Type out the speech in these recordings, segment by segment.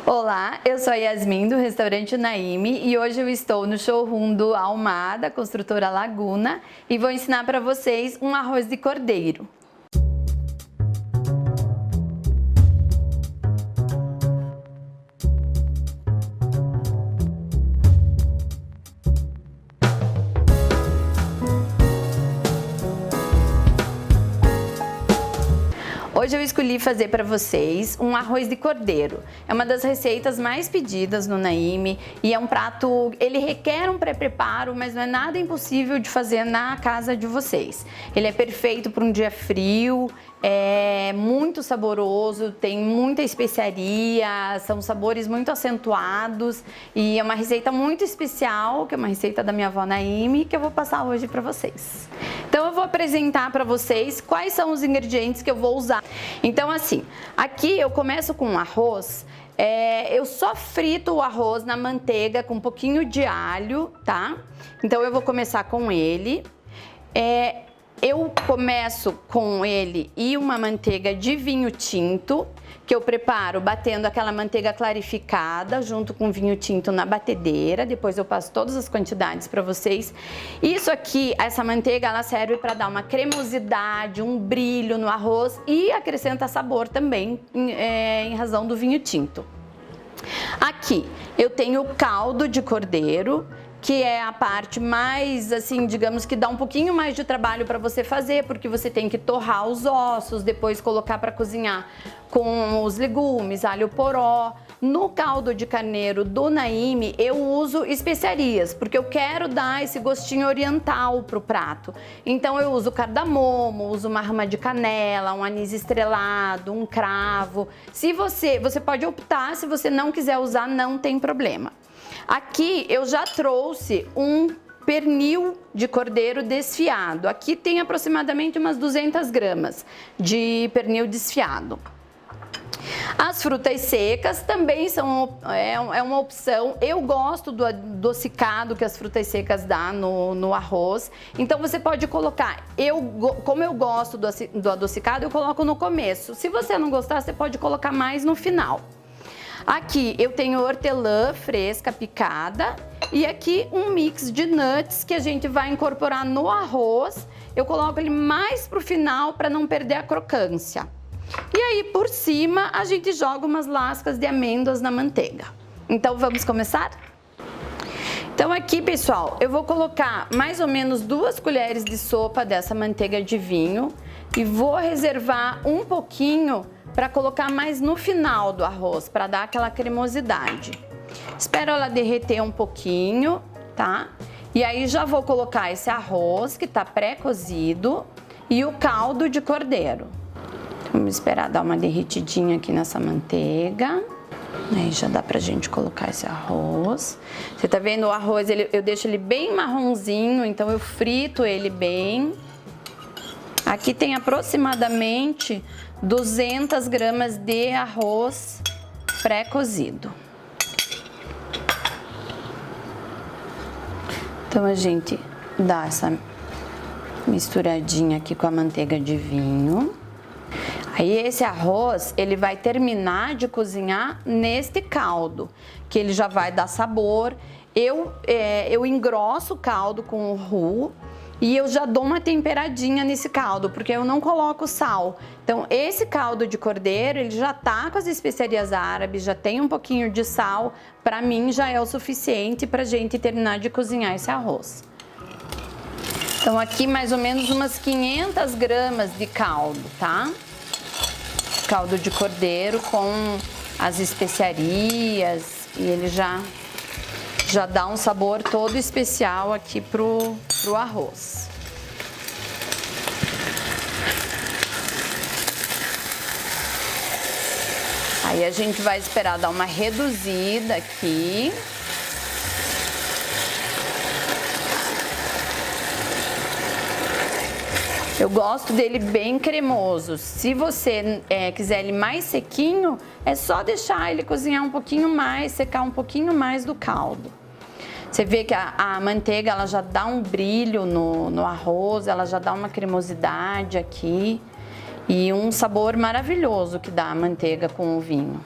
Olá, eu sou a Yasmin do restaurante Naime e hoje eu estou no showroom do Almar, da construtora Laguna, e vou ensinar para vocês um arroz de cordeiro. Hoje eu escolhi fazer para vocês um arroz de cordeiro. É uma das receitas mais pedidas no Naime e é um prato, ele requer um pré-preparo, mas não é nada impossível de fazer na casa de vocês. Ele é perfeito para um dia frio, é muito saboroso, tem muita especiaria, são sabores muito acentuados e é uma receita muito especial, que é uma receita da minha avó Naime, que eu vou passar hoje para vocês. Então eu vou apresentar para vocês quais são os ingredientes que eu vou usar. Então assim, aqui eu começo com o arroz. Eu só frito o arroz na manteiga com um pouquinho de alho, tá? Então eu vou começar com ele. Eu começo com ele e uma manteiga de vinho tinto, que eu preparo batendo aquela manteiga clarificada junto com vinho tinto na batedeira. Depois eu passo todas as quantidades para vocês. Isso aqui, essa manteiga, ela serve para dar uma cremosidade, um brilho no arroz e acrescenta sabor também em razão do vinho tinto. Aqui eu tenho o caldo de cordeiro, que é a parte mais, assim, digamos que dá um pouquinho mais de trabalho para você fazer, porque você tem que torrar os ossos, depois colocar para cozinhar com os legumes, alho poró. No caldo de carneiro do Naime, eu uso especiarias, porque eu quero dar esse gostinho oriental pro prato. Então eu uso cardamomo, uso uma rama de canela, um anis estrelado, um cravo. Se você pode optar, se você não quiser usar, não tem problema. Aqui eu já trouxe um pernil de cordeiro desfiado. Aqui tem aproximadamente umas 200 gramas de pernil desfiado. As frutas secas também são uma opção. Eu gosto do adocicado que as frutas secas dão no arroz. Então você pode colocar, como eu gosto do adocicado, eu coloco no começo. Se você não gostar, você pode colocar mais no final. Aqui eu tenho hortelã fresca picada e aqui um mix de nuts que a gente vai incorporar no arroz. Eu coloco ele mais pro final para não perder a crocância. E aí por cima a gente joga umas lascas de amêndoas na manteiga. Então vamos começar? Então aqui, pessoal, eu vou colocar mais ou menos 2 colheres de sopa dessa manteiga de vinho e vou reservar um pouquinho para colocar mais no final do arroz, para dar aquela cremosidade. Espero ela derreter um pouquinho, tá? E aí já vou colocar esse arroz que tá pré-cozido e o caldo de cordeiro. Vamos esperar dar uma derretidinha aqui nessa manteiga. Aí já dá pra gente colocar esse arroz. Você tá vendo o arroz, eu deixo ele bem marronzinho, então eu frito ele bem. Aqui tem aproximadamente 200 gramas de arroz pré-cozido. Então a gente dá essa misturadinha aqui com a manteiga de vinho. Aí esse arroz, ele vai terminar de cozinhar neste caldo, que ele já vai dar sabor. Eu engrosso o caldo com o roux. E eu já dou uma temperadinha nesse caldo, porque eu não coloco sal. Então, esse caldo de cordeiro, ele já tá com as especiarias árabes, já tem um pouquinho de sal. Pra mim, já é o suficiente pra gente terminar de cozinhar esse arroz. Então, aqui mais ou menos umas 500 gramas de caldo, tá? Caldo de cordeiro com as especiarias e ele já dá um sabor todo especial aqui pro arroz. Aí a gente vai esperar dar uma reduzida aqui. Eu gosto dele bem cremoso. Se você quiser ele mais sequinho, é só deixar ele cozinhar um pouquinho mais, secar um pouquinho mais do caldo. Você vê que a manteiga ela já dá um brilho no arroz, ela já dá uma cremosidade aqui e um sabor maravilhoso que dá a manteiga com o vinho.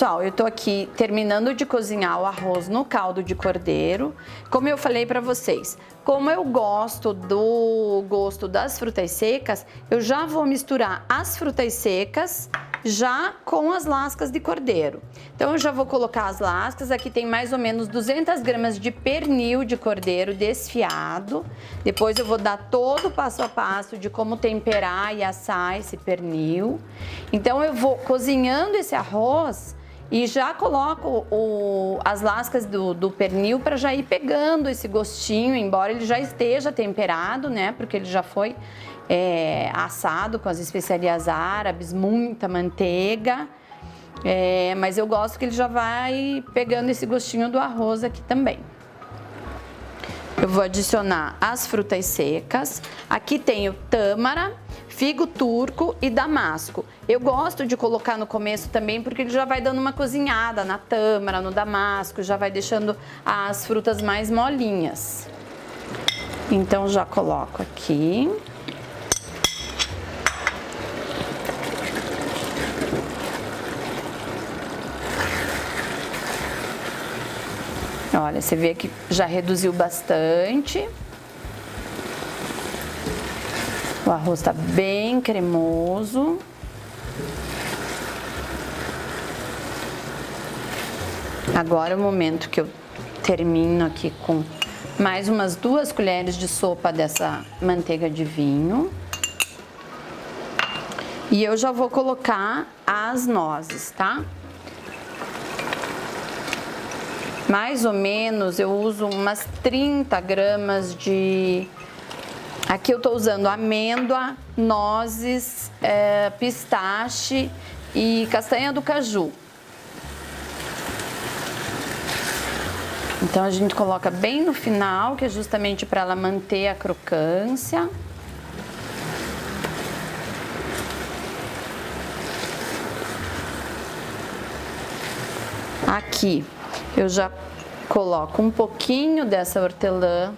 Pessoal, eu tô aqui terminando de cozinhar o arroz no caldo de cordeiro. Como eu falei pra vocês, como eu gosto do gosto das frutas secas, eu já vou misturar as frutas secas já com as lascas de cordeiro. Então eu já vou colocar as lascas, aqui tem mais ou menos 200 gramas de pernil de cordeiro desfiado. Depois eu vou dar todo o passo a passo de como temperar e assar esse pernil. Então eu vou cozinhando esse arroz e já coloco as lascas do pernil para já ir pegando esse gostinho, embora ele já esteja temperado, né? Porque ele já foi assado com as especiarias árabes, muita manteiga. Mas eu gosto que ele já vai pegando esse gostinho do arroz aqui também. Eu vou adicionar as frutas secas. Aqui tenho tâmara, figo turco e damasco. Eu gosto de colocar no começo também porque ele já vai dando uma cozinhada na tâmara, no damasco, já vai deixando as frutas mais molinhas. Então já coloco aqui. Olha, você vê que já reduziu bastante. O arroz tá bem cremoso. Agora é o momento que eu termino aqui com mais umas 2 colheres de sopa dessa manteiga de vinho. E eu já vou colocar as nozes, tá? Mais ou menos eu uso umas 30 gramas de... Aqui eu tô usando amêndoa, nozes, pistache e castanha do caju. Então a gente coloca bem no final, que é justamente para ela manter a crocância. Aqui eu já coloco um pouquinho dessa hortelã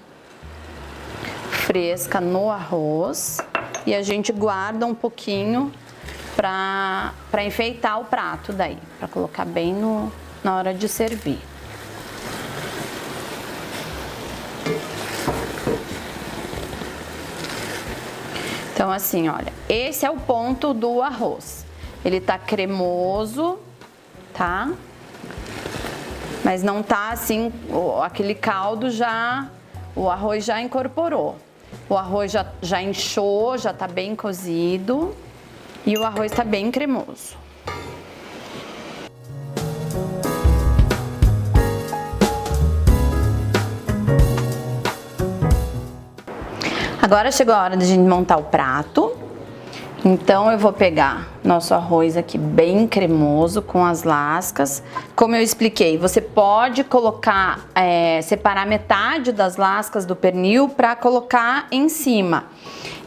fresca no arroz e a gente guarda um pouquinho para enfeitar o prato daí, para colocar bem na hora de servir. Então assim, olha, esse é o ponto do arroz. Ele tá cremoso, tá? Mas não tá assim, aquele caldo já, o arroz já incorporou. O arroz já inchou, já tá bem cozido e o arroz tá bem cremoso. Agora chegou a hora de a gente montar o prato. Então eu vou pegar nosso arroz aqui bem cremoso com as lascas. Como eu expliquei, você pode colocar, separar metade das lascas do pernil para colocar em cima.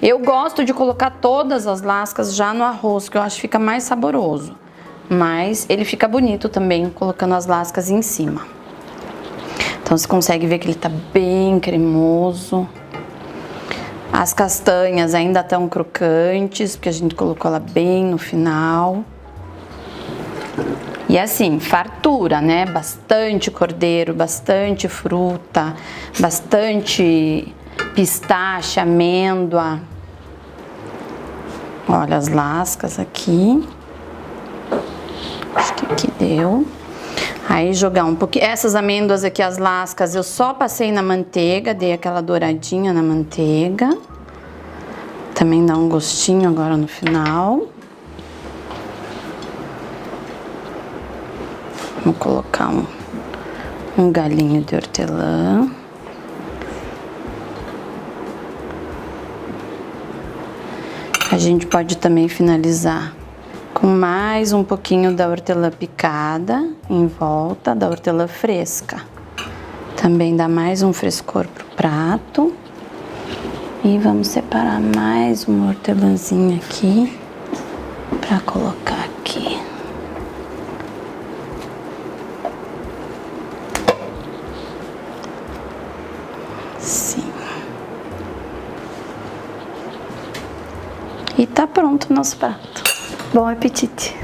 Eu gosto de colocar todas as lascas já no arroz, que eu acho que fica mais saboroso. Mas ele fica bonito também colocando as lascas em cima. Então você consegue ver que ele tá bem cremoso. As castanhas ainda estão crocantes, porque a gente colocou ela bem no final. E assim, fartura, né? Bastante cordeiro, bastante fruta, bastante pistache, amêndoa. Olha as lascas aqui. Acho que aqui deu. Aí jogar um pouquinho. Essas amêndoas aqui, as lascas, eu só passei na manteiga, dei aquela douradinha na manteiga. Também dá um gostinho agora no final. Vou colocar um galinho de hortelã. A gente pode também finalizar com mais um pouquinho da hortelã picada em volta, da hortelã fresca. Também dá mais um frescor pro prato. E vamos separar mais uma hortelãzinha aqui para colocar aqui. Assim. E tá pronto o nosso prato. Bom apetite!